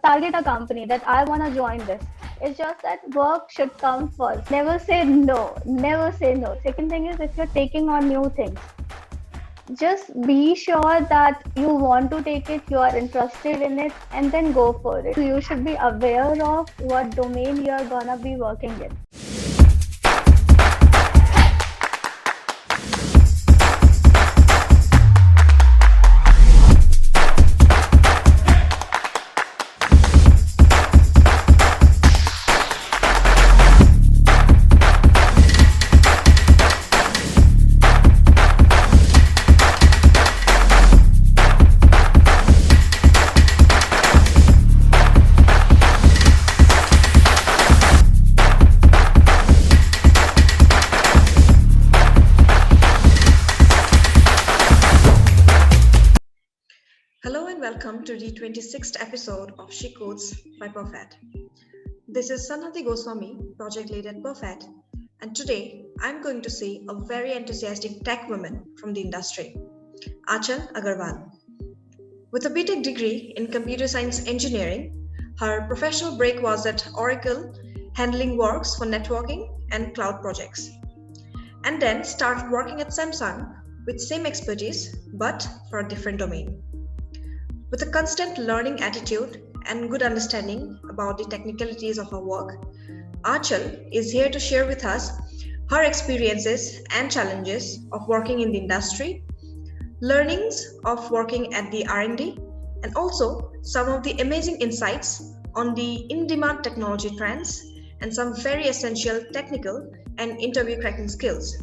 target a company that I want to join this. It's just that work should come first. Never say no. Never say no. Second thing is, if you're taking on new things, just be sure that you want to take it, you are interested in it, and then go for it. So you should be aware of what domain you're gonna be working in. Hello and welcome to the 26th episode of She Codes by Perfect. This is Sanhati Goswami, project lead at Perfect, and today I'm going to see a very enthusiastic tech woman from the industry, Aanchal Agarwal. With a BTech degree in computer science engineering, her professional break was at Oracle, handling works for networking and cloud projects, and then started working at Samsung with same expertise but for a different domain. With a constant learning attitude and good understanding about the technicalities of her work, Aanchal is here to share with us her experiences and challenges of working in the industry, learnings of working at the R&D, and also some of the amazing insights on the in-demand technology trends and some very essential technical and interview cracking skills.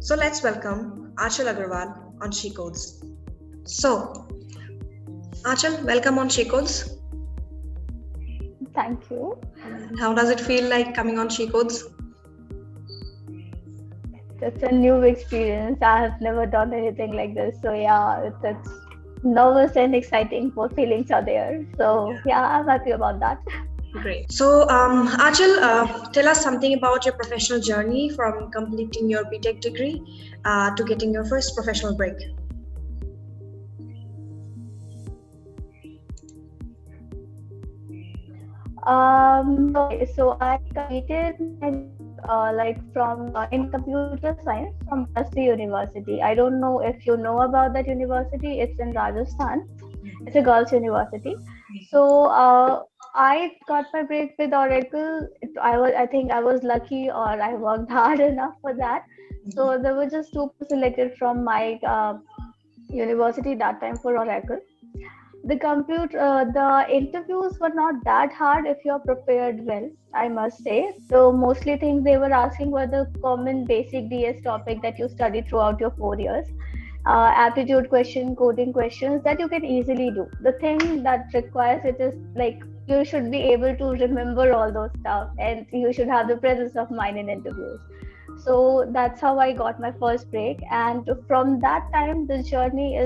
So let's welcome Aanchal Agarwal on She Codes. So, Aanchal, welcome on She Codes. Thank you. How does it feel like coming on She Codes? It's a new experience. I have never done anything like this. So yeah, it's nervous and exciting. Both feelings are there. So yeah, I'm happy about that. Great. So, Aanchal, tell us something about your professional journey from completing your BTech degree to getting your first professional break. Okay, so I completed in computer science from Basri University. I don't know if you know about that university. It's in Rajasthan. It's a girls' university. So I got my break with Oracle. I think I was lucky, or I worked hard enough for that. So there were just two selected from my university that time for Oracle. The interviews were not that hard if you're prepared well, I must say. So mostly things they were asking were the common basic DS topic that you studied throughout your 4 years. Aptitude question, coding questions that you can easily do. The thing that requires it is like you should be able to remember all those stuff, and you should have the presence of mind in interviews. So that's how I got my first break, and from that time the journey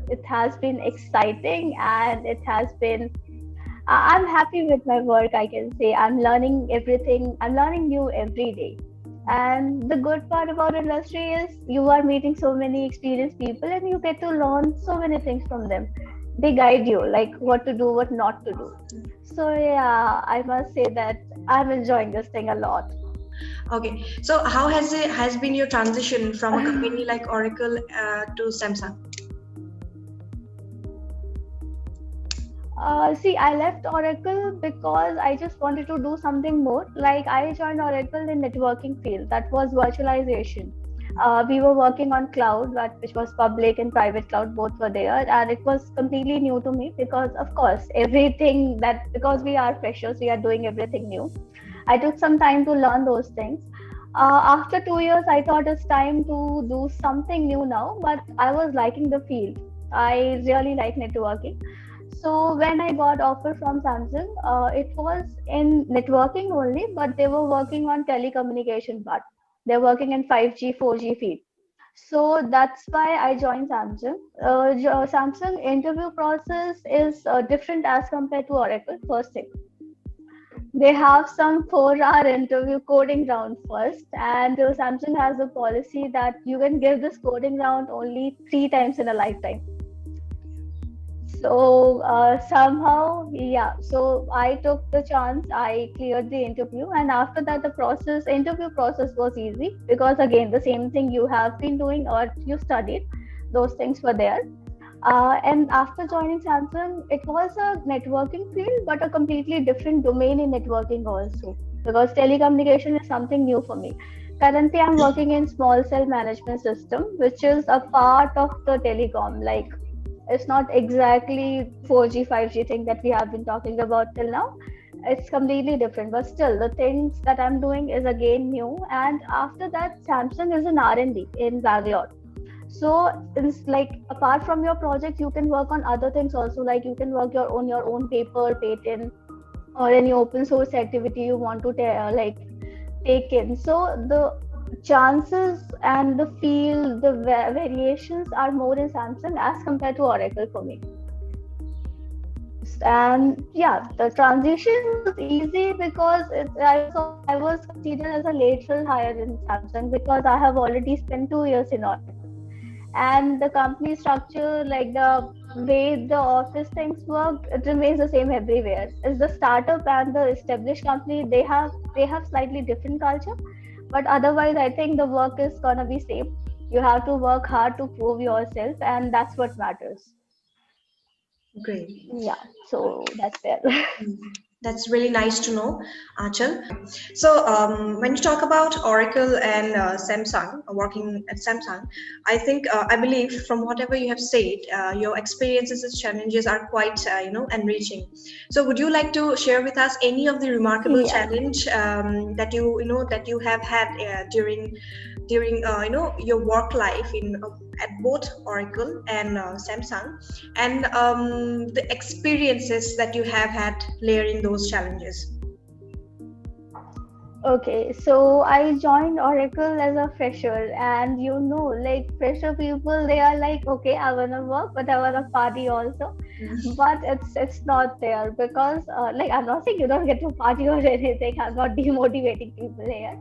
it has been exciting, and it has been I'm happy with my work. I can say I'm learning everything. I'm learning new every day. And the good part about industry is you are meeting so many experienced people, and you get to learn so many things from them. They guide you like what to do, what not to do. So yeah, I must say that I'm enjoying this thing a lot. Okay, so how has been your transition from a company like Oracle to Samsung? See, I left Oracle because I just wanted to do something more. Like I joined Oracle in networking field. That was virtualization. We were working on cloud, which was public and private cloud, both were there, and it was completely new to me because, of course, because we are freshers, we are doing everything new. I took some time to learn those things. After 2 years, I thought it's time to do something new now, but I was liking the field. I really like networking. So when I got offer from Samsung, it was in networking only, but they were working on telecommunication part. They're working in 5G, 4G field. So that's why I joined Samsung. Samsung interview process is different as compared to Oracle. First thing, they have some 4 hour interview coding round first, and Samsung has a policy that you can give this coding round only 3 times in a lifetime. So somehow, yeah. So I took the chance. I cleared the interview, and after that, the interview process was easy because again, the same thing you have been doing or you studied, those things were there. And after joining Samsung, it was a networking field, but a completely different domain in networking also, because telecommunication is something new for me. Currently, I'm working in small cell management system, which is a part of the telecom. Like it's not exactly 4G, 5G thing that we have been talking about till now. It's completely different, but still, the things that I'm doing is again new. And after that, Samsung is an R&D in Bangalore. So it's like apart from your project, you can work on other things also. Like you can work your own paper, patent, or any open source activity you want to like take in. So the chances and the field, the variations are more in Samsung as compared to Oracle for me. And yeah, the transition was easy because I was considered as a lateral hire in Samsung because I have already spent 2 years in Oracle, and the company structure, like the way the office things work, it remains the same everywhere. It's the startup and the established company, they have slightly different culture, but otherwise I think the work is gonna be same. You have to work hard to prove yourself, and that's what matters. Great. Yeah, so that's there. Mm. That's really nice to know, Achal. So, when you talk about Oracle and Samsung, working at Samsung, I believe from whatever you have said, your experiences and challenges are quite, enriching. So, would you like to share with us any of the remarkable Yeah. challenge that that you have had during your work life in at both Oracle and Samsung, and the experiences that you have had layering those challenges. Okay, so I joined Oracle as a fresher, and like fresher people, they are like, okay, I wanna work, but I wanna party also. But it's not there because, like, I'm not saying you don't get to party or anything. I'm not demotivating people here.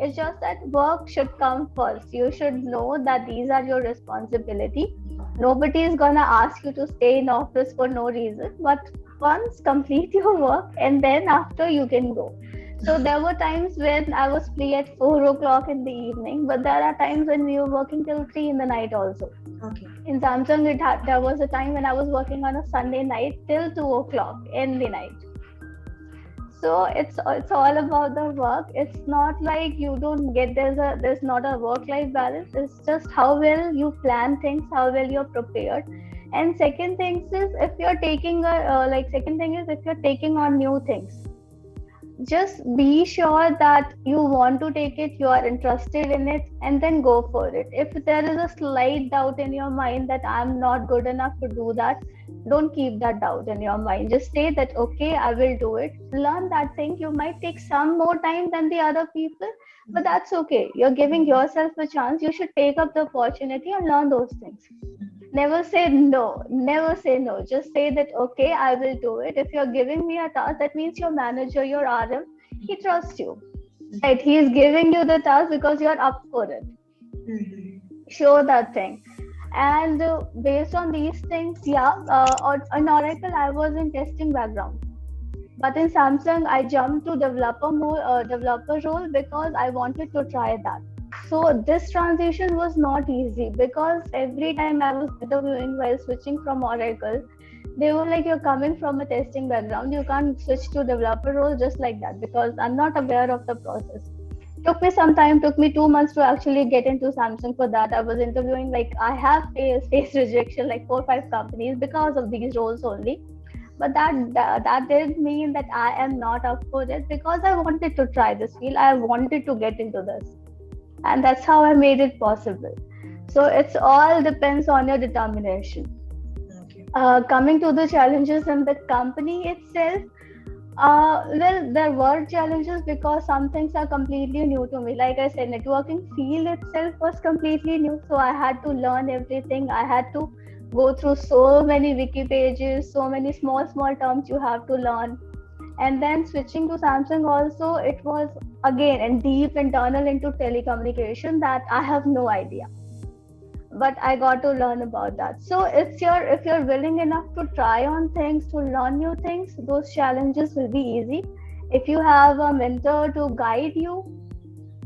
It's just that work should come first. You should know that these are your responsibility. Nobody is gonna ask you to stay in office for no reason. But once complete your work, and then after you can go. So there were times when I was free at 4 o'clock in the evening, but there are times when we were working till 3 in the night also. Okay. In Samsung, there was a time when I was working on a Sunday night till 2 o'clock in the night. So it's all about the work. It's not like you don't get there's not a work life balance. It's just how well you plan things, how well you're prepared. And second thing is if you're taking on new things, just be sure that you want to take it, you are interested in it, and then go for it. If there is a slight doubt in your mind that I'm not good enough to do that, don't keep that doubt in your mind. Just say that, okay, I will do it. Learn that thing. You might take some more time than the other people, but that's okay. You're giving yourself a chance. You should take up the opportunity and learn those things. Never say no, just say that, okay, I will do it. If you're giving me a task, that means your manager, your RM, he trusts you, right? He is giving you the task because you're up for it. Show that thing. And based on these things, in Oracle I was in testing background, but in Samsung I jumped to developer role because I wanted to try that. So this transition was not easy because every time I was interviewing while switching from Oracle, they were like, you're coming from a testing background, you can't switch to developer role just like that, because I'm not aware of the process. Took me some time, took me 2 months to actually get into Samsung. For that I was interviewing, like I have faced rejection like 4 or 5 companies because of these roles only. But that didn't mean that I am not up for it, because I wanted to try this field, I wanted to get into this, and that's how I made it possible. So it's all depends on your determination. Okay. Coming to the challenges in the company itself, well, there were challenges because some things are completely new to me. Like I said, networking field itself was completely new, so I had to learn everything. I had to go through so many wiki pages, so many small terms you have to learn. And then switching to Samsung also, it was again and deep internal into telecommunication that I have no idea. but I got to learn about that. So if you're willing enough to try on things, to learn new things, those challenges will be easy. If you have a mentor to guide you,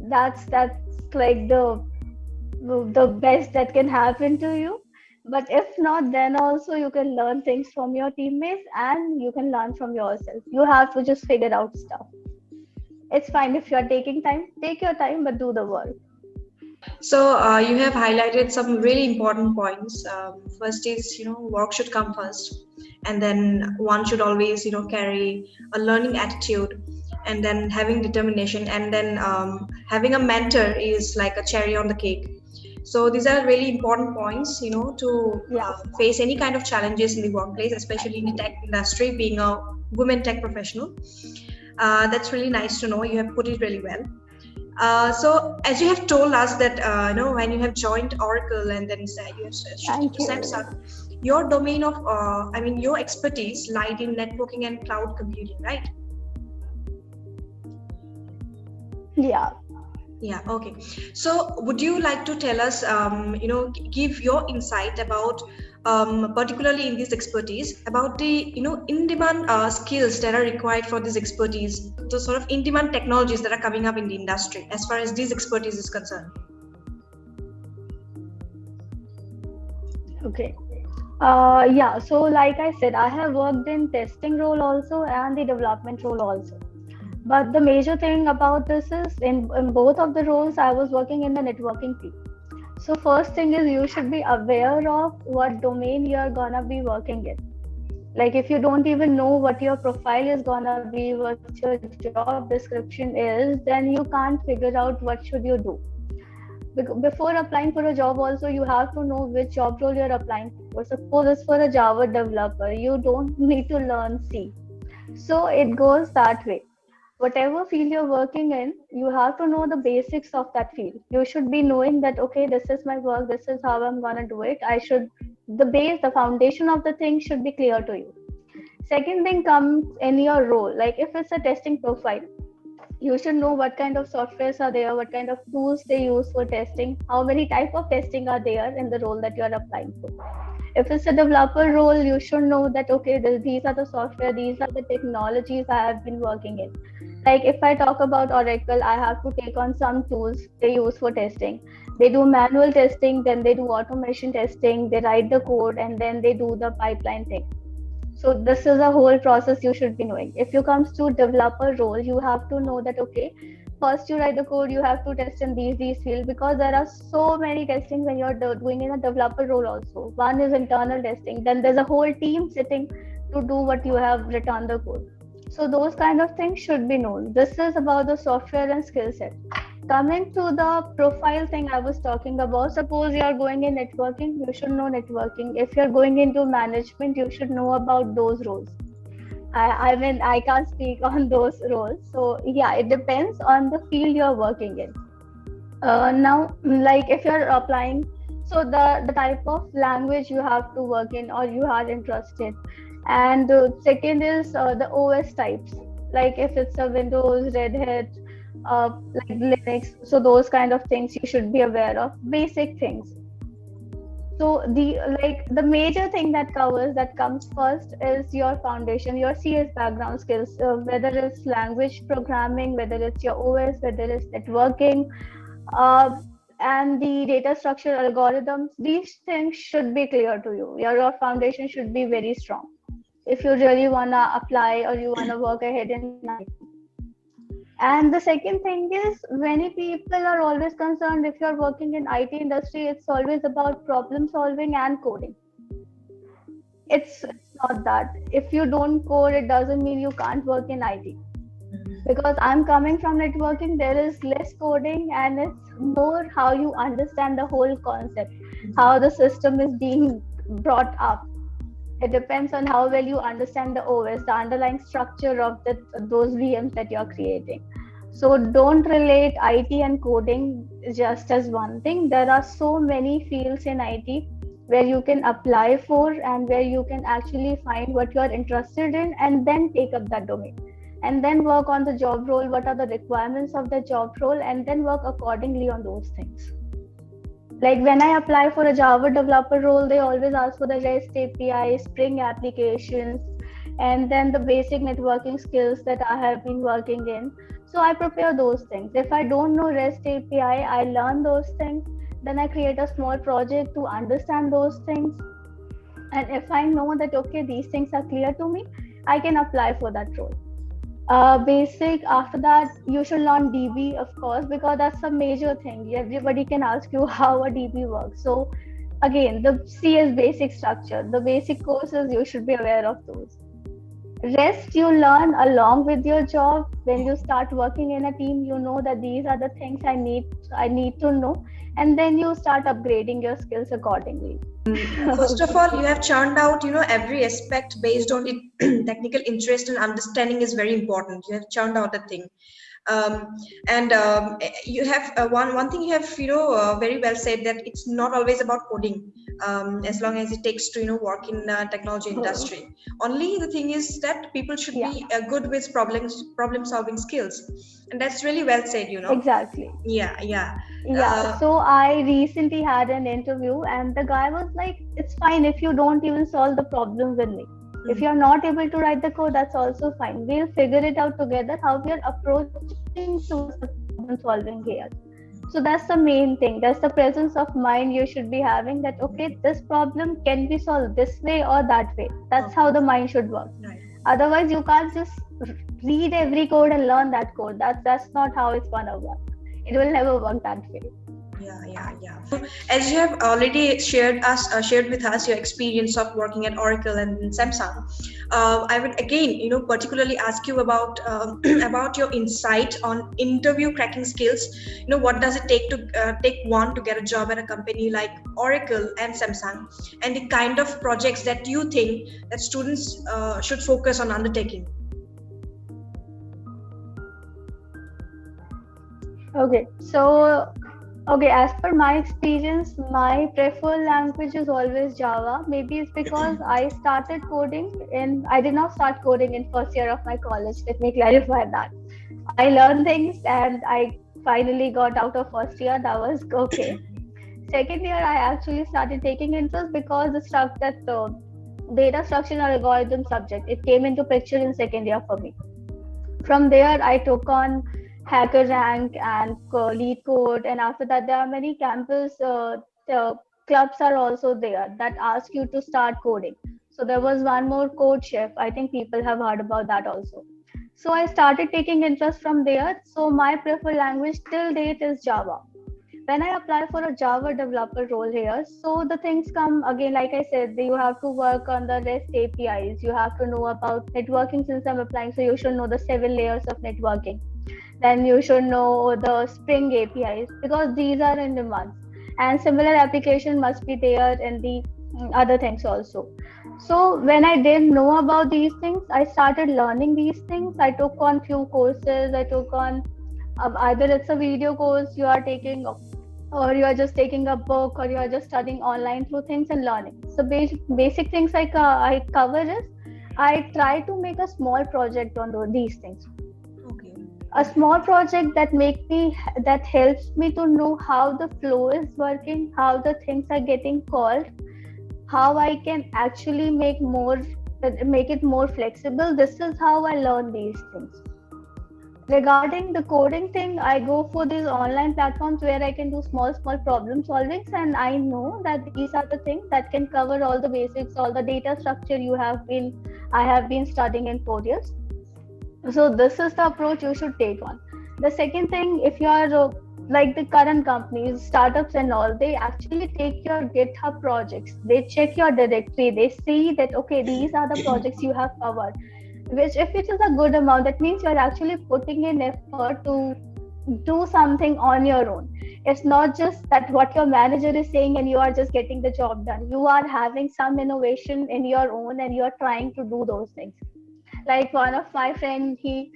that's like the best that can happen to you. But if not, then also you can learn things from your teammates and you can learn from yourself. You have to just figure out stuff. It's fine if you're taking time, take your time, but do the work. So you have highlighted some really important points. First is, work should come first, and then one should always, carry a learning attitude, and then having determination, and then having a mentor is like a cherry on the cake. So these are really important points, to face any kind of challenges in the workplace, especially in the tech industry, being a women tech professional. That's really nice to know. You have put it really well. So as you have told us that when you have joined Oracle and then you have Thank you. steps up, your domain of your expertise lied in networking and cloud computing, right? Yeah. Okay. So would you like to tell us, give your insight about, particularly in this expertise, about the, in-demand skills that are required for this expertise, the sort of in-demand technologies that are coming up in the industry as far as this expertise is concerned? Okay. Yeah. So like I said, I have worked in testing role also and the development role also. But the major thing about this is in both of the roles, I was working in the networking field. So first thing is you should be aware of what domain you're gonna be working in. Like if you don't even know what your profile is gonna be, what your job description is, then you can't figure out what should you do. Before applying for a job also, you have to know which job role you're applying for. Suppose it's for a Java developer, you don't need to learn C. So it goes that way. Whatever field you're working in, you have to know the basics of that field. You should be knowing that, okay, this is my work, this is how I'm gonna do it. The foundation of the thing should be clear to you. Second thing comes in your role. Like if it's a testing profile, you should know what kind of softwares are there, what kind of tools they use for testing, how many type of testing are there in the role that you're applying for. If it's a developer role, you should know that, okay, these are the software, these are the technologies I have been working in. Like if I talk about Oracle, I have to take on some tools they use for testing. They do manual testing, then they do automation testing, they write the code, and then they do the pipeline thing. So this is a whole process you should be knowing. If you comes to developer role, you have to know that, okay, first you write the code, you have to test in these fields, because there are so many testing when you're doing in a developer role also. One is internal testing, then there's a whole team sitting to do what you have written the code. So those kind of things should be known. This is about the software and skill set. Coming to the profile thing I was talking about, suppose you're going in networking, you should know networking. If you're going into management, you should know about those roles. I mean, I can't speak on those roles. So yeah, it depends on the field you're working in. Now, like if you're applying, so the type of language you have to work in or you are interested. And second is the OS types. Like if it's a Windows, Red Hat, like Linux, so those kind of things you should be aware of, basic things. So the major thing that comes first is your foundation, your CS background skills, whether it's language programming, whether it's your OS, whether it's networking, and the data structure algorithms. These things should be clear to you. Your foundation should be very strong if you really wanna apply or you wanna work ahead in life. And the second thing is, many people are always concerned if you're working in IT industry, it's always about problem solving and coding. It's not that. If you don't code, it doesn't mean you can't work in IT. Because I'm coming from networking, there is less coding and it's more how you understand the whole concept, how the system is being brought up. It depends on how well you understand the OS, the underlying structure of those VMs that you're creating. So don't relate IT and coding just as one thing. There are so many fields in IT where you can apply for and where you can actually find what you're interested in and then take up that domain. And then work on the job role, what are the requirements of the job role, and then work accordingly on those things. Like when I apply for a Java developer role, they always ask for the REST API, Spring applications, and then the basic networking skills that I have been working in. So I prepare those things. If I don't know REST API, I learn those things. Then I create a small project to understand those things. And if I know that, okay, these things are clear to me, I can apply for that role. Basic, after that you should learn DB, of course, because that's a major thing. Everybody can ask you how a DB works. So again, the CS basic structure, the basic courses, you should be aware of those. Rest you learn along with your job. When you start working in a team, you know that these are the things I need to know, and then you start upgrading your skills accordingly. First of all, you have churned out, every aspect based on it. Technical interest and understanding is very important. You have churned out a thing. um, and you have one thing you have very well said, that it's not always about coding, as long as it takes to work in technology industry. Only the thing is that people should Yeah, be good with problem solving skills, and that's really well said. exactly. Yeah, yeah. Yeah, so I recently had an interview, and the guy was like, it's fine if you don't even solve the problem with me. If you're not able to write the code, that's also fine. We'll figure it out together how we are approaching towards the problem solving here. So that's the main thing. That's the presence of mind you should be having, that okay, this problem can be solved this way or that way. That's how the mind should work. Right. Otherwise, you can't just read every code and learn that code. That's not how it's gonna work. It will never work that way. Yeah. So, as you have already shared with us your experience of working at Oracle and Samsung, I would again, particularly ask you about about your insight on interview cracking skills. What does it take to take one to get a job at a company like Oracle and Samsung, and the kind of projects that you think that students should focus on undertaking. Okay, as per my experience, my preferred language is always Java. Maybe it's because I started coding I did not start coding in first year of my college. Let me clarify that. I learned things and I finally got out of first year. That was okay. Second year, I actually started taking interest because the data structure and algorithm subject, it came into picture in second year for me. From there, I took on Hacker Rank and Lead Code, and after that, there are many campus clubs are also there that ask you to start coding. So there was one more, Code Chef. I think people have heard about that also. So I started taking interest from there. So my preferred language till date is Java. When I apply for a Java developer role here, so the things come again, like I said, you have to work on the REST APIs, you have to know about networking. Since I'm applying, so you should know the 7 layers of networking. Then you should know the Spring APIs, because these are in demand. And similar application must be there in the other things also. So when I didn't know about these things, I started learning these things. I took on few courses. I took on either it's a video course you are taking, or you are just taking a book, or you are just studying online through things and learning. So basic things I cover is, I try to make a small project on these things. Okay. A small project that helps me to know how the flow is working, how the things are getting called, how I can actually make it more flexible. This is how I learn these things. Regarding the coding thing, I go for these online platforms where I can do small problem solvings, and I know that these are the things that can cover all the basics, all the data structure I have been studying in 4 years. So this is the approach you should take on. The second thing, if you are like the current companies, startups and all, they actually take your GitHub projects, they check your directory, they see that okay, these are the projects you have covered, which if it is a good amount, that means you're actually putting in effort to do something on your own. It's not just that what your manager is saying and you are just getting the job done. You are having some innovation in your own and you are trying to do those things. Like one of my friends, he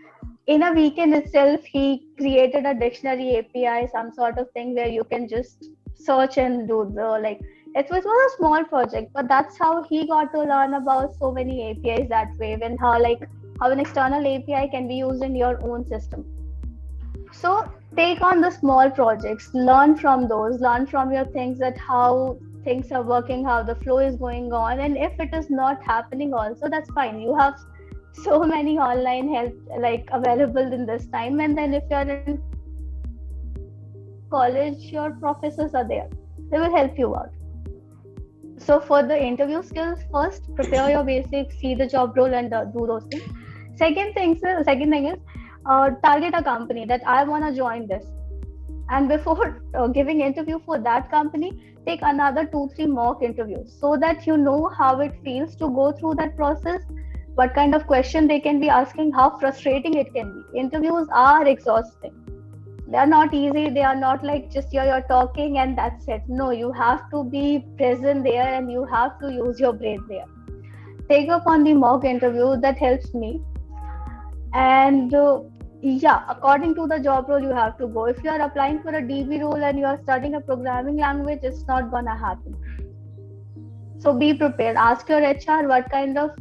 in a weekend itself, he created a dictionary API, some sort of thing where you can just search and do it was a small project, but that's how he got to learn about so many APIs that way, how an external API can be used in your own system. So take on the small projects, learn from those, learn from your things, that how things are working, how the flow is going on. And if it is not happening also, that's fine. You have so many online help like available in this time. And then if you're in college, your professors are there, they will help you out. So for the interview skills, first prepare your basics, see the job role, and do those things. Second thing is target a company that I want to join this. And before giving interview for that company, take another 2-3 mock interviews, so that you know how it feels to go through that process, what kind of question they can be asking, how frustrating it can be. Interviews are exhausting, they are not easy, they are not like just you're talking and that's it. No, you have to be present there and you have to use your brain there. Take up on the mock interview, that helps me. And yeah, according to the job role you have to go. If you are applying for a DB role and you are studying a programming language, it's not gonna happen. So be prepared, ask your HR what kind of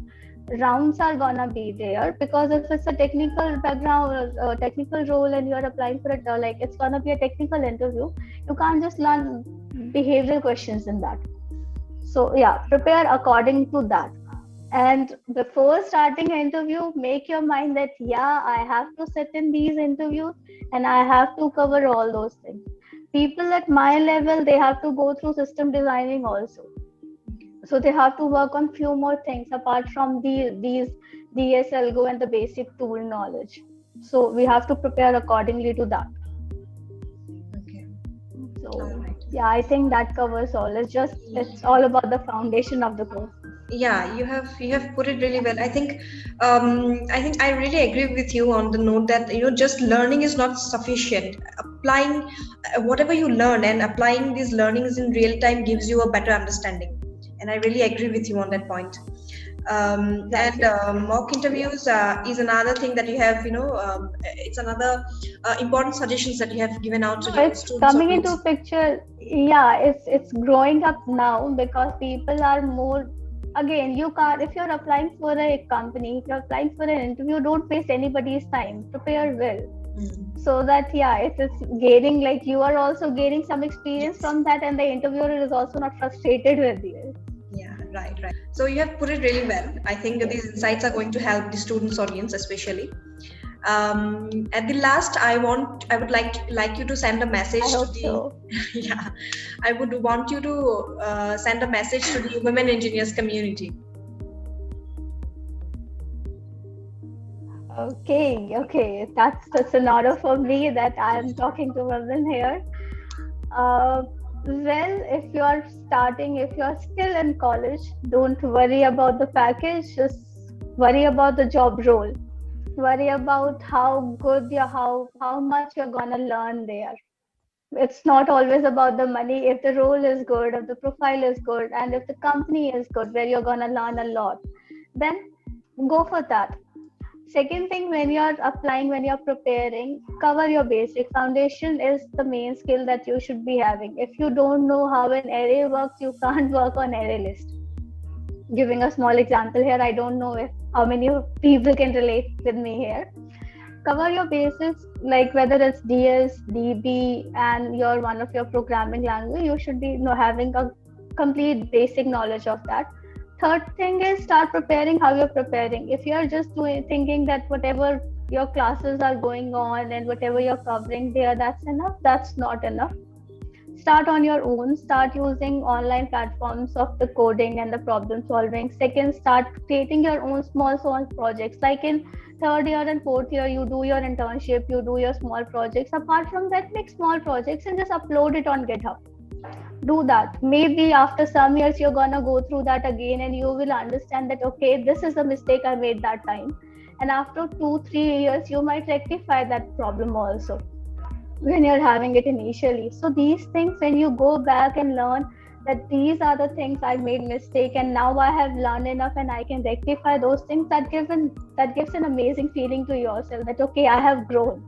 rounds are gonna be there, because if it's a technical background or technical role and you are applying for it, like it's gonna be a technical interview, you can't just learn behavioral questions in that. So yeah, prepare according to that. And before starting an interview, make your mind that yeah, I have to sit in these interviews and I have to cover all those things. People at my level, they have to go through system designing also, so they have to work on few more things apart from these DS algo and the basic tool knowledge. So we have to prepare accordingly to that. Okay. So All right. yeah, I think that covers all. It's all about the foundation of the course. Yeah, you have put it really well. I think I really agree with you on the note that just learning is not sufficient. Applying whatever you learn and applying these learnings in real time gives you a better understanding, and I really agree with you on that point. And Exactly. mock interviews is another thing that you have. It's another important suggestions that you have given out to No, your it's students coming into audience. picture. Yeah, it's growing up now because people are more. Again, you can't, if you're applying for a company, if you're applying for an interview, don't waste anybody's time. Prepare well, Mm. so that yeah, it is gaining, like you are also gaining some experience Yes. from that, and the interviewer is also not frustrated with you. Yeah, right, right. So you have put it really well. I think that Yes. these insights are going to help the students' audience, especially. At the last, I would like you to send a I message to hope the so. yeah, I would want you to send a message to the women engineers community. Okay. That's an order for me that I am talking to women here. Well, if you're starting, if you're still in college, don't worry about the package, just worry about the job role. Worry about how good you how much you're gonna learn there. It's not always about the money. If the role is good, if the profile is good, and if the company is good, where you're gonna learn a lot, then go for that. Second thing, when you're applying, when you're preparing, cover your basic. Foundation is the main skill that you should be having. If you don't know how an array works, you can't work on array list. Giving a small example here, I don't know if how many people can relate with me here. Cover your basics, like whether it's DS, DB, and your one of your programming language, you should be having a complete basic knowledge of that. Third thing is start preparing how you're preparing. If you're just thinking that whatever your classes are going on and whatever you're covering there, that's enough, that's not enough. Start on your own, start using online platforms of the coding and the problem solving. Second, start creating your own small projects, like in third year and fourth year you do your internship, you do your small projects. Apart from that, make small projects and just upload it on GitHub. Do that. Maybe after some years you're gonna go through that again and you will understand that okay, this is a mistake I made that time, and after 2-3 years you might rectify that problem also when you're having it initially. So these things, when you go back and learn that these are the things I made mistake and now I have learned enough and I can rectify those things, that gives an amazing feeling to yourself that okay, I have grown.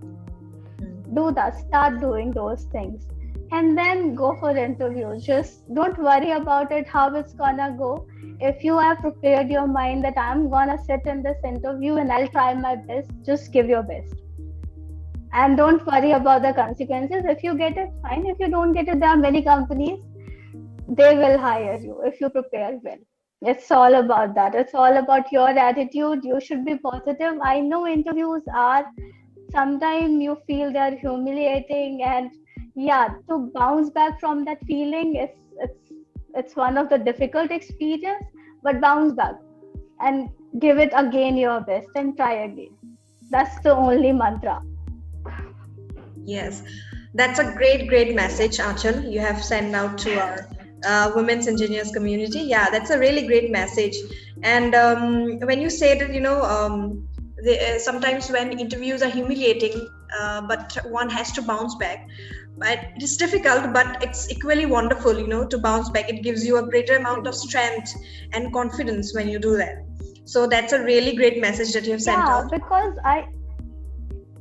Mm. Do that, start doing those things, and then go for interviews. Just don't worry about it how it's gonna go. If you have prepared your mind that I'm gonna sit in this interview and I'll try my best, just give your best. and don't worry about the consequences. If you get it, fine. If you don't get it, there are many companies, they will hire you if you prepare well. It's all about that. It's all about your attitude. You should be positive. I know interviews are sometimes you feel they are humiliating, and yeah, to bounce back from that feeling, it's one of the difficult experience, but bounce back and give it again your best and try again. That's the only mantra. Yes, that's a great message, Achal. You have sent out to our women's engineers community. Yeah, that's a really great message. And when you say that, sometimes when interviews are humiliating, but one has to bounce back. But it is difficult, but it's equally wonderful, to bounce back. It gives you a greater amount of strength and confidence when you do that. So that's a really great message that you have sent out. Yeah, because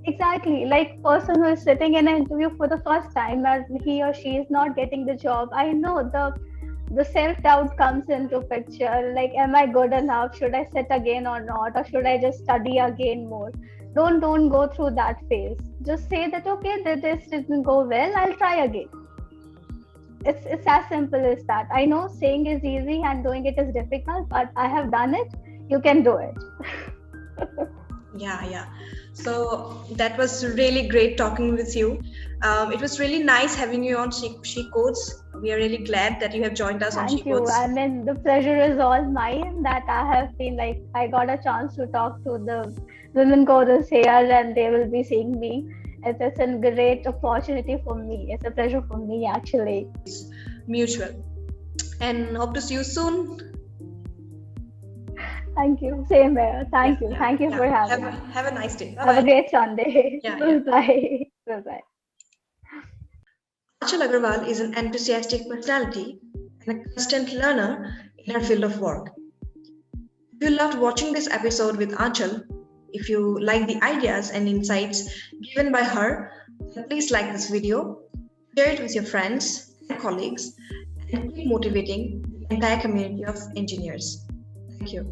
exactly, like person who is sitting in an interview for the first time and he or she is not getting the job, I know the self-doubt comes into picture. Like, am I good enough? Should I sit again or not? Or should I just study again more? Don't go through that phase. Just say that okay, this didn't go well, I'll try again. It's as simple as that. I know saying is easy and doing it is difficult, but I have done it. You can do it. Yeah. So that was really great talking with you. It was really nice having you on She Codes. We are really glad that you have joined us on She Thank you. Codes. I mean, the pleasure is all mine that I have been like, I got a chance to talk to the women coders here and they will be seeing me. It's a great opportunity for me. It's a pleasure for me, actually. Mutual. And hope to see you soon. Thank you. Same here. Thank you. Thank you for having me. Have a nice day. Have a great Sunday. Yeah. Bye. Bye. Achal Agarwal is an enthusiastic personality and a constant learner in her field of work. If you loved watching this episode with Achal, if you like the ideas and insights given by her, then please like this video, share it with your friends and colleagues, and keep motivating the entire community of engineers. Thank you.